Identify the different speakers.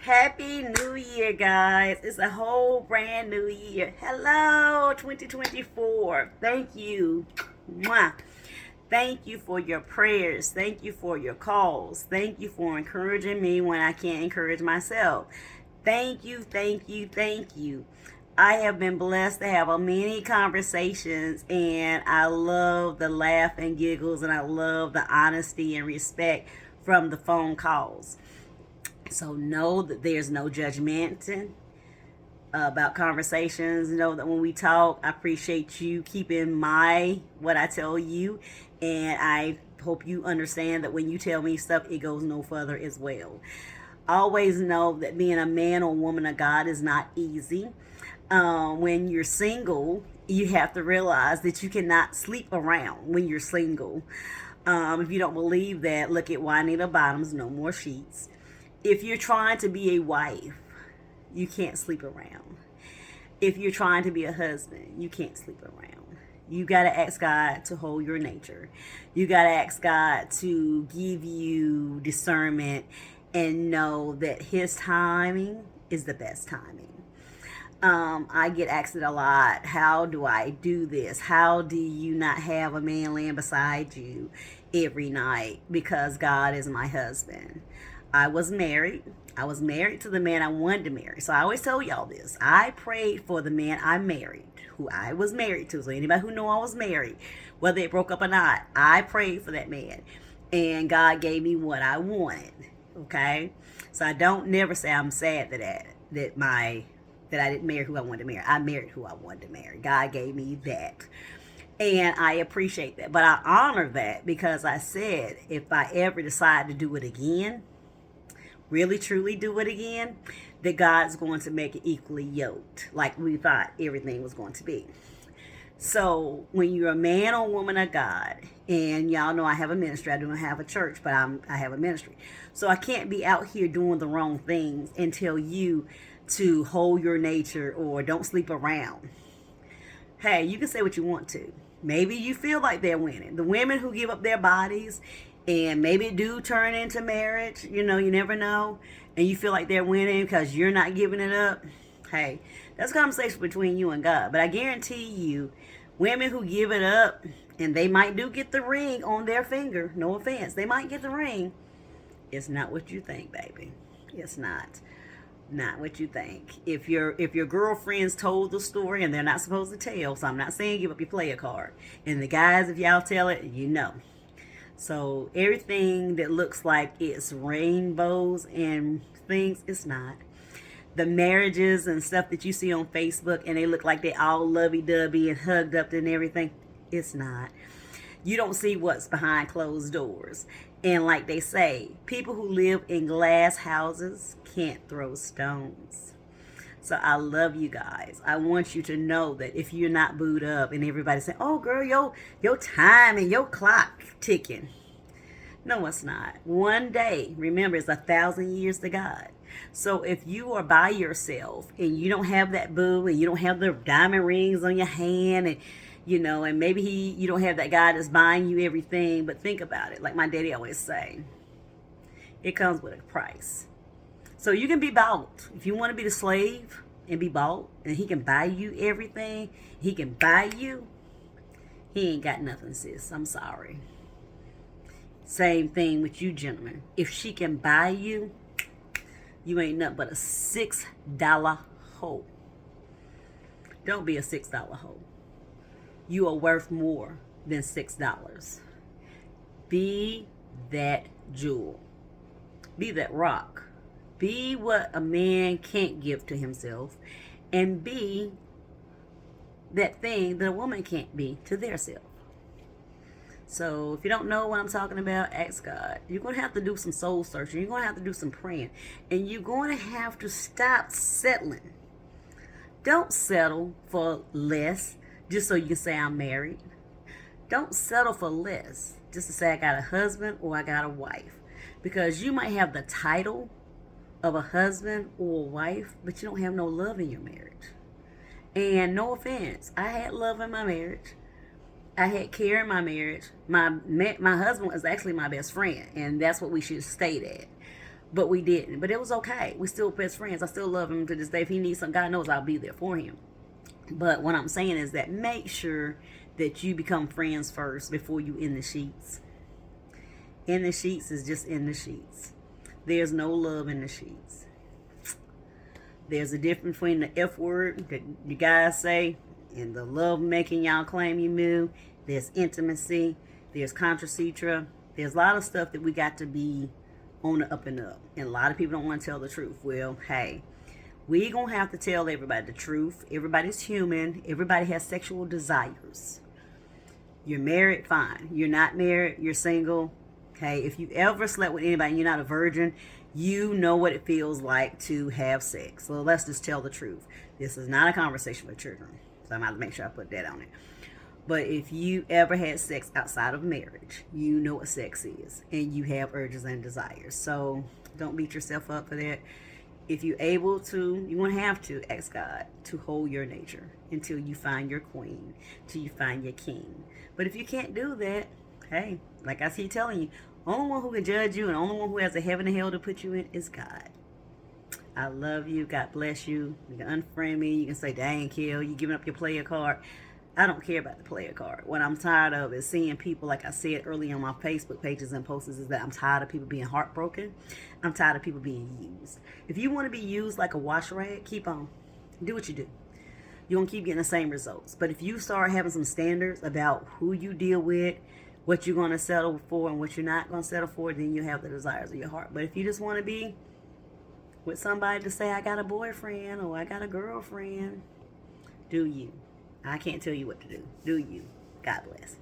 Speaker 1: Happy New Year, guys. It's a whole brand new year. Hello, 2024. Thank you. Mwah. Thank you for your prayers. Thank you for your calls. Thank you for encouraging me when I can't encourage myself. Thank you, thank you, thank you. I have been blessed to have a many conversations, and I love the laugh and giggles, and I love the honesty and respect from the phone calls. So know that there's no judgment about conversations. Know that when we talk, I appreciate you keeping my what I tell you, and I hope you understand that when you tell me stuff, it goes no further as well. Always know that being a man or woman of God is not easy. When you're single, you have to realize that you cannot sleep around when you're single. If you don't believe that, look at Juanita Bottoms, No More Sheets. If you're trying to be a wife, you can't sleep around. If you're trying to be a husband, you can't sleep around. You got to ask God to hold your nature. You got to ask God to give you discernment and know that His timing is the best timing. I get asked it a lot. How do I do this? How do you not have a man laying beside you every night? Because God is my husband. I was married. I was married to the man I wanted to marry. So I always tell y'all this. I prayed for the man I married, who I was married to. So anybody who know I was married, whether it broke up or not, I prayed for that man. And God gave me what I wanted. Okay? So I don't never say I'm sad that I didn't marry who I wanted to marry. I married who I wanted to marry. God gave me that. And I appreciate that. But I honor that because I said if I ever decide to do it again, really truly do it again, that God's going to make it equally yoked, like we thought everything was going to be. So when you're a man or woman of God, and y'all know I have a ministry, I don't have a church, but I have a ministry. So I can't be out here doing the wrong things and tell you to hold your nature or don't sleep around. Hey, you can say what you want to. Maybe you feel like they're winning. The women who give up their bodies and maybe do turn into marriage, you never know, and you feel like they're winning because you're not giving it up. Hey, that's a conversation between you and God. But I guarantee you, women who give it up, and they might do get the ring on their finger, no offense, they might get the ring. It's not what you think, baby. It's not what you think. If your girlfriends told the story and they're not supposed to tell, so I'm not saying give up your player card. And the guys, if y'all tell it, you know. So everything that looks like it's rainbows and things, it's not. The marriages and stuff that you see on Facebook and they look like they all lovey-dovey and hugged up and everything, it's not. You don't see what's behind closed doors. And like they say, people who live in glass houses can't throw stones. So I love you guys. I want you to know that if you're not booed up and everybody's saying, oh girl, your time and your clock ticking. No, it's not. One day, remember, it's 1,000 years to God. So if you are by yourself and you don't have that boo and you don't have the diamond rings on your hand and maybe you don't have that guy that's buying you everything, but think about it. Like my daddy always say, it comes with a price. So you can be bought. If you want to be the slave and be bought, and he can buy you everything, he can buy you, he ain't got nothing, sis. I'm sorry. Same thing with you, gentlemen. If she can buy you, you ain't nothing but a $6 hoe. Don't be a $6 hoe. You are worth more than $6. Be that jewel. Be that rock. Be what a man can't give to himself, and be that thing that a woman can't be to their self. So if you don't know what I'm talking about, ask God. You're going to have to do some soul searching. You're going to have to do some praying. And you're going to have to stop settling. Don't settle for less just so you can say I'm married. Don't settle for less just to say I got a husband or I got a wife. Because you might have the title of a husband or a wife, but you don't have no love in your marriage. And no offense, I had love in my marriage. I had care in my marriage. My husband was actually my best friend, and that's what we should have stayed at. But we didn't. But it was okay. We still best friends. I still love him to this day. If he needs something, God knows I'll be there for him. But what I'm saying is that make sure that you become friends first before you in the sheets. In the sheets is just in the sheets. There's no love in the sheets. There's a difference between the F word that you guys say and the love making y'all claim you knew. There's intimacy. There's contra citra. There's a lot of stuff that we got to be on the up and up. And a lot of people don't want to tell the truth. Well, hey, we gonna have to tell everybody the truth. Everybody's human. Everybody has sexual desires. You're married, fine. You're not married, you're single. Okay, if you ever slept with anybody and you're not a virgin, you know what it feels like to have sex. So let's just tell the truth. This is not a conversation with children. So I'm going to make sure I put that on it. But if you ever had sex outside of marriage, you know what sex is. And you have urges and desires. So don't beat yourself up for that. If you're able to, you won't have to ask God to hold your nature until you find your queen, till you find your king. But if you can't do that, hey, like I keep telling you, only one who can judge you and only one who has a heaven and hell to put you in is God. I love you. God bless you. You can unfriend me. You can say, dang, Kill, you giving up your player card. I don't care about the player card. What I'm tired of is seeing people, like I said earlier on my Facebook pages and posts, is that I'm tired of people being heartbroken. I'm tired of people being used. If you want to be used like a wash rag, keep on. Do what you do. You're going to keep getting the same results. But if you start having some standards about who you deal with, what you're going to settle for and what you're not going to settle for, then you have the desires of your heart. But if you just want to be with somebody to say, I got a boyfriend or I got a girlfriend, do you. I can't tell you what to do. Do you. God bless.